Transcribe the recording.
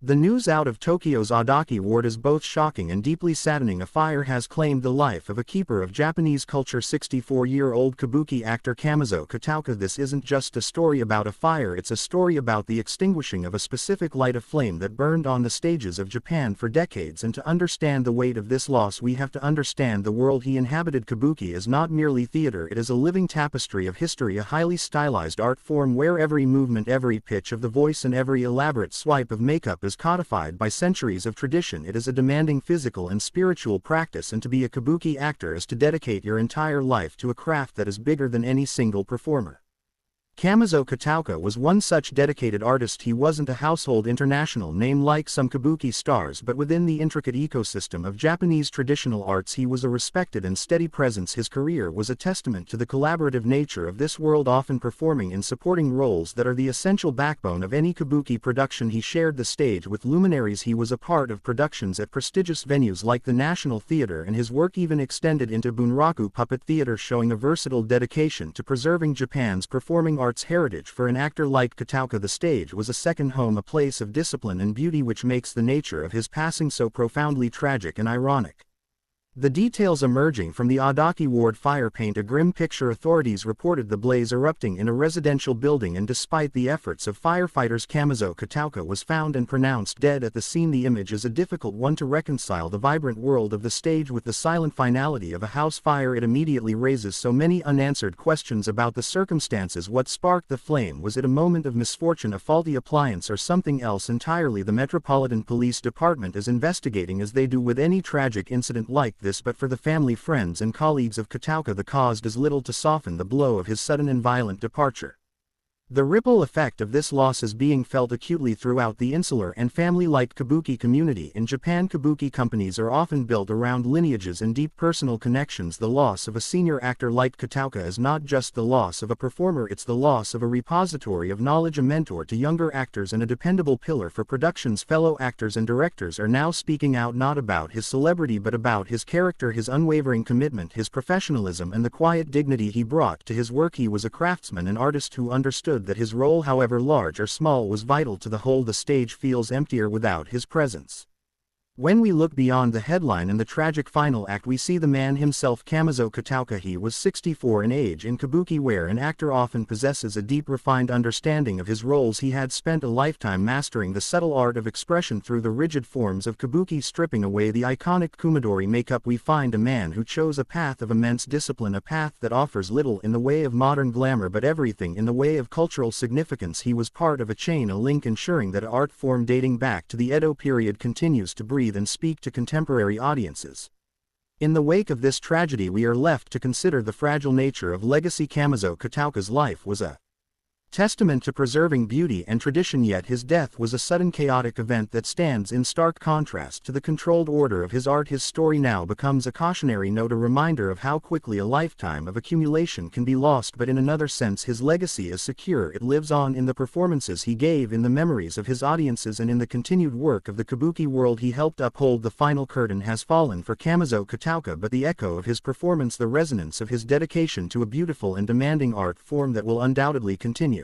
The news out of Tokyo's Adachi Ward is both shocking and deeply saddening. A fire has claimed the life of a keeper of Japanese culture, 64-year-old Kabuki actor Kamezo Kataoka. This isn't just a story about a fire, it's a story about the extinguishing of a specific light of flame that burned on the stages of Japan for decades. And to understand the weight of this loss, we have to understand the world he inhabited. Kabuki is not merely theater, it is a living tapestry of history, a highly stylized art form where every movement, every pitch of the voice, and every elaborate swipe of makeup is codified by centuries of tradition. It is a demanding physical and spiritual practice, and to be a Kabuki actor is to dedicate your entire life to a craft that is bigger than any single performer. Kamezo Kataoka was one such dedicated artist. He wasn't a household international name like some Kabuki stars, but within the intricate ecosystem of Japanese traditional arts he was a respected and steady presence. His career was a testament to the collaborative nature of this world, often performing in supporting roles that are the essential backbone of any Kabuki production. He shared the stage with luminaries, he was a part of productions at prestigious venues like the National Theatre, and his work even extended into Bunraku puppet theater, showing a versatile dedication to preserving Japan's performing arts heritage. For an actor like Kataoka, the stage was a second home, a place of discipline and beauty, which makes the nature of his passing so profoundly tragic and ironic. The details emerging from the Adachi Ward fire paint a grim picture. Authorities reported the blaze erupting in a residential building, and despite the efforts of firefighters, Kamezo Kataoka was found and pronounced dead at the scene. The image is a difficult one to reconcile, the vibrant world of the stage with the silent finality of a house fire. It immediately raises so many unanswered questions about the circumstances. What sparked the flame? Was it a moment of misfortune, a faulty appliance, or something else entirely? The Metropolitan Police Department is investigating, as they do with any tragic incident like this, but for the family, friends, and colleagues of Kataoka, the cause does little to soften the blow of his sudden and violent departure. The ripple effect of this loss is being felt acutely throughout the insular and family-like Kabuki community. In Japan, Kabuki companies are often built around lineages and deep personal connections. The loss of a senior actor like Kataoka is not just the loss of a performer, it's the loss of a repository of knowledge, a mentor to younger actors, and a dependable pillar for productions. Fellow actors and directors are now speaking out, not about his celebrity but about his character, his unwavering commitment, his professionalism, and the quiet dignity he brought to his work. He was a craftsman, an artist who understood that his role, however large or small, was vital to the whole. The stage feels emptier without his presence. When we look beyond the headline and the tragic final act, we see the man himself, Kamezo Kataoka. He was 64 in age. In Kabuki, where an actor often possesses a deep, refined understanding of his roles, he had spent a lifetime mastering the subtle art of expression through the rigid forms of Kabuki. Stripping away the iconic Kumadori makeup, we find a man who chose a path of immense discipline, a path that offers little in the way of modern glamour but everything in the way of cultural significance. He was part of a chain, a link ensuring that an art form dating back to the Edo period continues to breathe and speak to contemporary audiences. In the wake of this tragedy, we are left to consider the fragile nature of legacy. Kamezo Kataoka's life was a testament to preserving beauty and tradition, yet his death was a sudden, chaotic event that stands in stark contrast to the controlled order of his art. His story now becomes a cautionary note, a reminder of how quickly a lifetime of accumulation can be lost, but in another sense his legacy is secure. It lives on in the performances he gave, in the memories of his audiences, and in the continued work of the Kabuki world he helped uphold. The final curtain has fallen for Kamezo Kataoka, but the echo of his performance, the resonance of his dedication to a beautiful and demanding art form that will undoubtedly continue.